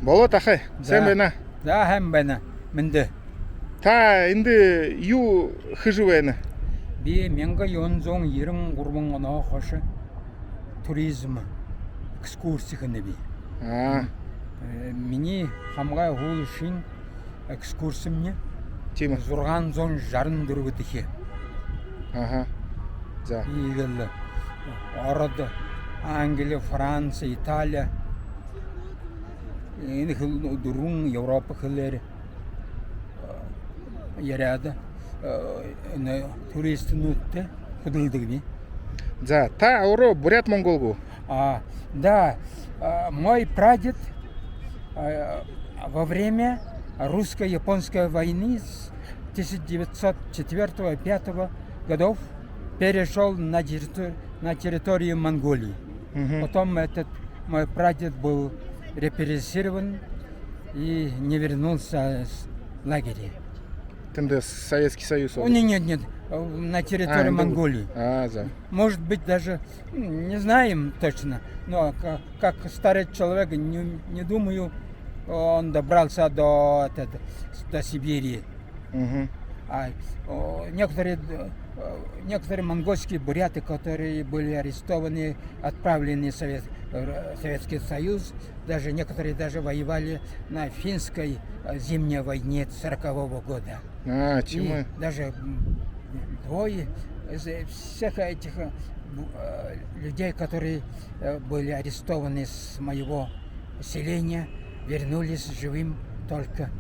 Болот ахай, сен бена. Да, hem bana mende. Та инде ю хыжывена. Би мянга 연종 이름 구르봉 나 хоша туризм экскурсии хэнэби. Миний хамгай хул шин экскурсии мне. Тима. 664 дэх. Ага. За. Игэл ород Англи, Франц, Италия. Энэ хэл дөрвөн Европ хэлээр яриад туристнуудтай хөдөлдөг би. За, та оро бурят монголгу. Да, мой прадед во время русско-японской войны с 1904-1905 годов перешел на территорию Монголии. Потом этот мой прадед был репрессирован и не вернулся с лагеря. Тенде Советский Союз. Нет, на территории Монголии. За. Может быть, даже не знаем точно, но как старый человек, не думаю, он добрался до Сибири. Некоторые монгольские буряты, которые были арестованы, отправлены в Советский Союз, даже некоторые даже воевали на финской зимней войне 1940 года. Чему? И даже двое из всех этих людей, которые были арестованы с моего селения, вернулись живым только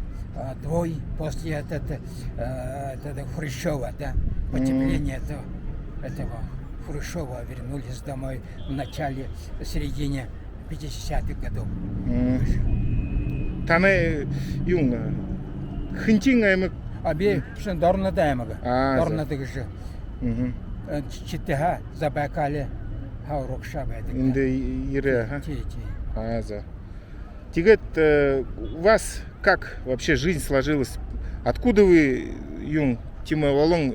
двое после этого Хрущева, да, потепления этого Хрущева вернулись домой в середине 50-х годов. Тане юнга. Хинтинга Аби дорна даймага. Дорна дэгжи. Читеха Забайкале хаурокша байдаг. Инде ире, ага. Ти. За. Тигет, у вас как вообще жизнь сложилась? Откуда вы, юн, Тима Волон,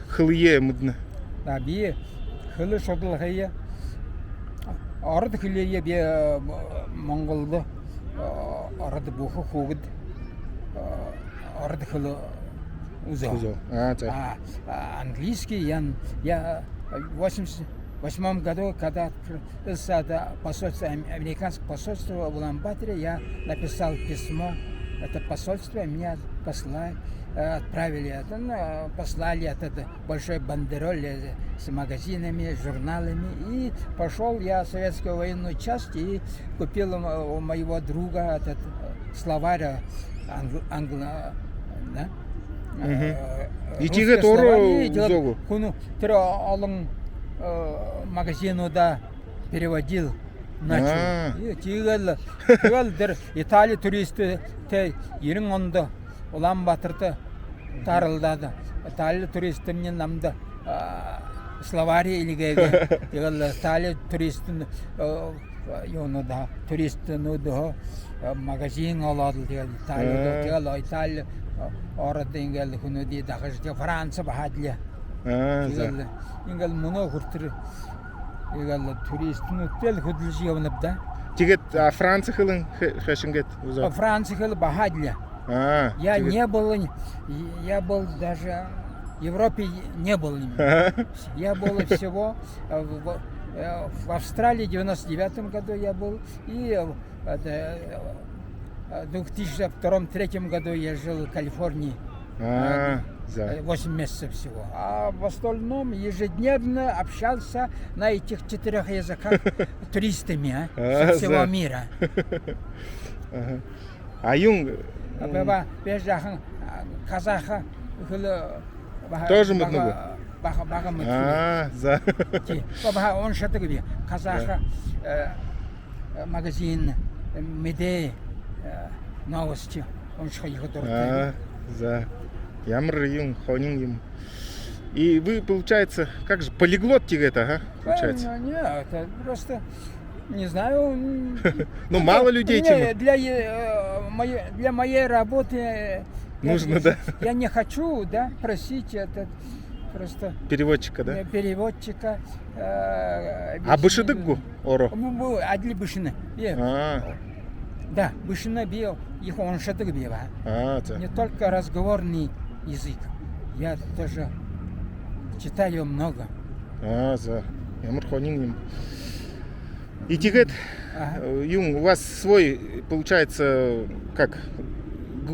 хылые мудна? Да, би хылы шодлахая. Арад хылые би монголда. Арад буху хугд. Арад хылы узо. Английский я в 88 году, когда открылся посольство, американское посольство в Улан-Баторе, я написал письмо. Это посольство меня послали этот большой бандероль с магазинами, журналами. И пошел я в советскую военную часть и купил у моего друга этот словарь И тигет оро зогу. Магазину да переводил. Начал. Италия туристы ерің онды Улан-Баторда тарылдады. Италия туристы мне намды словари илгеге. Италия туристы да туристы магазин алады. Италия орады ингел хүнүди дахажты Франция бахадлия. Ингел муно хуртыр. Ингел туристны тел хөдөлж явнып да. Тигет Франция хылын хэшингет узо. Франция хыл бахадлия. Я не был даже в Европе не был. Я был всего в Австралии в 99 году я был, и в 2002-2003 году я жил в Калифорнии. 8 месяцев всего. А в остальном ежедневно общался на этих 4 языках туристами всего мира. Юнг казаха тоже много. За. Он что-то говорит. Казаха магазин Меде новости. Он что их за. Ямр юнг хонинг им. И вы, получается, как же, полиглот тигет, ага, получается? Нет, это просто, не знаю. Ну, мало людей, Тима. Для моей работы нужно, да? Я не хочу, да, просить этот просто переводчика, да? Переводчика. А бышыдыггу оро? Адли бышыны. Да, бышына бил, их он шатык бива. За. Не только разговорный язык. Я тоже читаю много. За. Ямар хонин. И тигет, Ага. Юн, у вас свой, получается, как,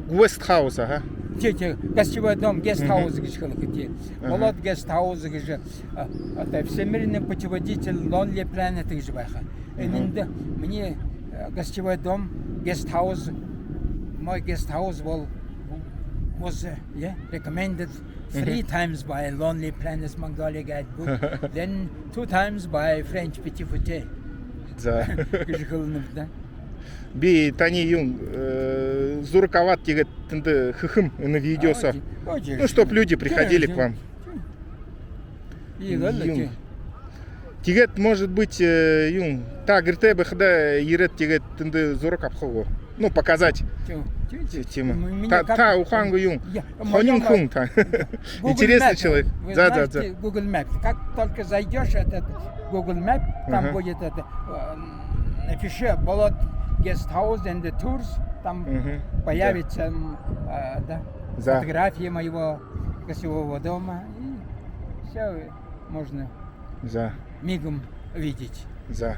гвестхаус, ага. Те, гостевой дом, гестхаус, где. Ага. Молод гестхаус, где. Это всемирный путеводитель Lonely Planet, где. Мне гостевой дом, гестхаус, мой гестхаус был was recommended 3 times by Lonely Planet Mongolia Guidebook, then 2 times by French Petit Fouté. За. Да. Би тани Юн, зурковат тигет, тынды хыхым на видеоса. Ну, чтоб люди приходили к вам. Юн. Тигет, может быть, Юн, та грте бхда ерет тигет тынды зуркапхого. Ну, показать тему. Та ухангу Юн. Хонин хун та. Интересный человек. Вы Да. знаете, Google Map. Как только зайдешь этот Google Map, там Ага. будет это, напиши Болот Guesthouse and the Tours, там появится да, За. фотографии моего гостевого дома, и все можно За. мигом видеть. За.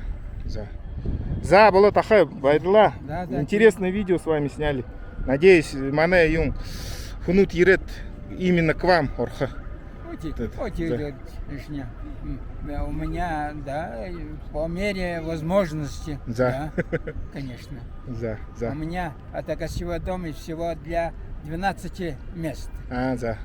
За было тахай, Байдла. Да. Интересное видео с вами сняли. Надеюсь, Мане Юн хунут ерет именно к вам, Орха. Очень лишнее. У меня, да, по мере возможности, Да. конечно. За. У меня это гостевой дом и всего для 12 мест. За.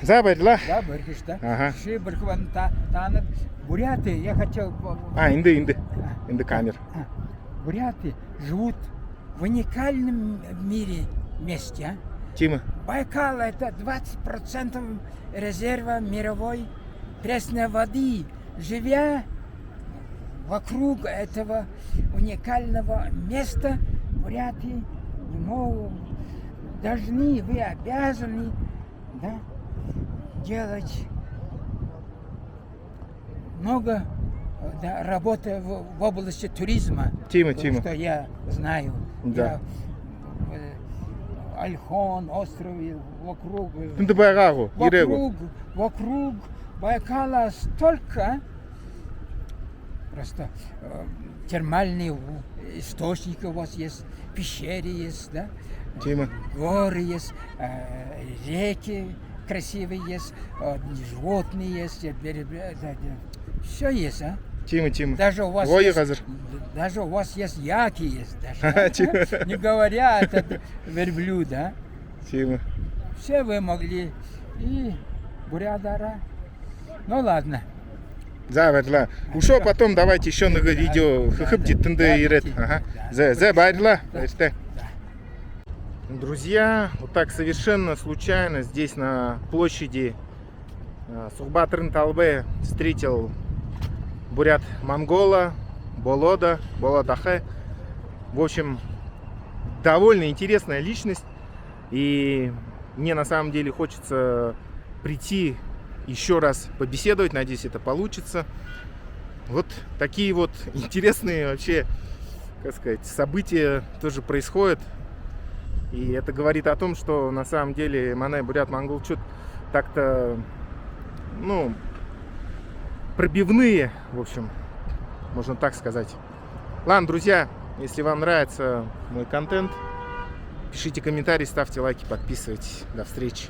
За, Байдла. Да, Быркиш, да? Ага. Шибыркван, Танат. Буряты, я хотел... Инды камер. Буряты живут в уникальном мире месте. Тима. Байкал — это 20% резерва мировой пресной воды. Живя вокруг этого уникального места, буряты должны, вы обязаны, да, делать много работы в области туризма. Тима. Что я знаю. Да. Ольхон, острове, вокруг Байкала столько просто термальные источники у вас есть, пещеры есть, да? Тима. Горы есть, реки красивые есть, животные есть, все есть, а? Тима. Даже у вас есть яки есть, даже, не говоря это верблюд, да? Тима. Все вы могли и бурядара. Ну ладно. За, Байдла. Ушел потом, давайте еще много видео. Хыхыбди тынды ерет. За, Байдла. Друзья, вот так совершенно случайно здесь на площади Сухбатрын-Талбе встретил бурят-монгола, Болодахе. В общем, довольно интересная личность. И мне на самом деле хочется прийти еще раз побеседовать. Надеюсь, это получится. Вот такие вот интересные вообще, как сказать, события тоже происходят. И это говорит о том, что на самом деле Мане бурят-монгол что-то так-то, ну, пробивные, в общем, можно так сказать. Ладно, друзья, если вам нравится мой контент, пишите комментарии, ставьте лайки, подписывайтесь. До встречи.